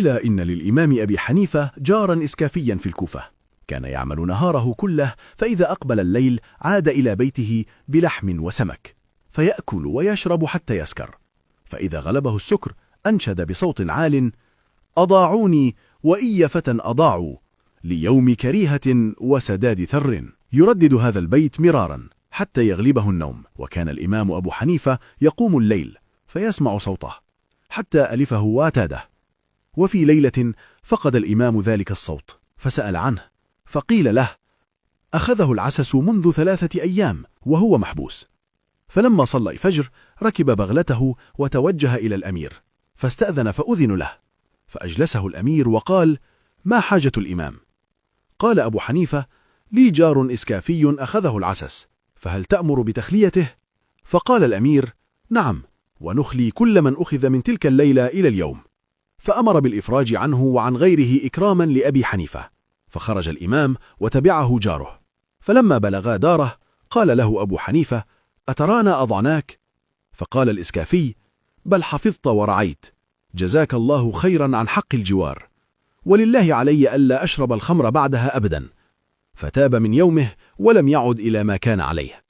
قيل إن للإمام أبي حنيفة جارا إسكافيا في الكوفة، كان يعمل نهاره كله، فإذا أقبل الليل عاد إلى بيته بلحم وسمك، فيأكل ويشرب حتى يسكر، فإذا غلبه السكر أنشد بصوت عال: أضاعوني وإي فتى أضاعوا، ليوم كريهة وسداد ثر. يردد هذا البيت مرارا حتى يغلبه النوم. وكان الإمام أبو حنيفة يقوم الليل فيسمع صوته حتى ألفه واتاده. وفي ليلة فقد الإمام ذلك الصوت فسأل عنه، فقيل له: أخذه العسس منذ 3 أيام وهو محبوس. فلما صلى الفجر ركب بغلته وتوجه إلى الأمير، فاستأذن فأذن له، فأجلسه الأمير وقال: ما حاجة الإمام؟ قال أبو حنيفة: لي جار إسكافي أخذه العسس، فهل تأمر بتخليته؟ فقال الأمير: نعم، ونخلي كل من أخذ من تلك الليلة إلى اليوم. فأمر بالإفراج عنه وعن غيره إكراما لأبي حنيفة. فخرج الإمام وتبعه جاره، فلما بلغا داره قال له أبو حنيفة: أترانا أضعناك؟ فقال الإسكافي: بل حفظت ورعيت، جزاك الله خيرا عن حق الجوار، ولله علي ألا أشرب الخمر بعدها أبدا. فتاب من يومه ولم يعد إلى ما كان عليه.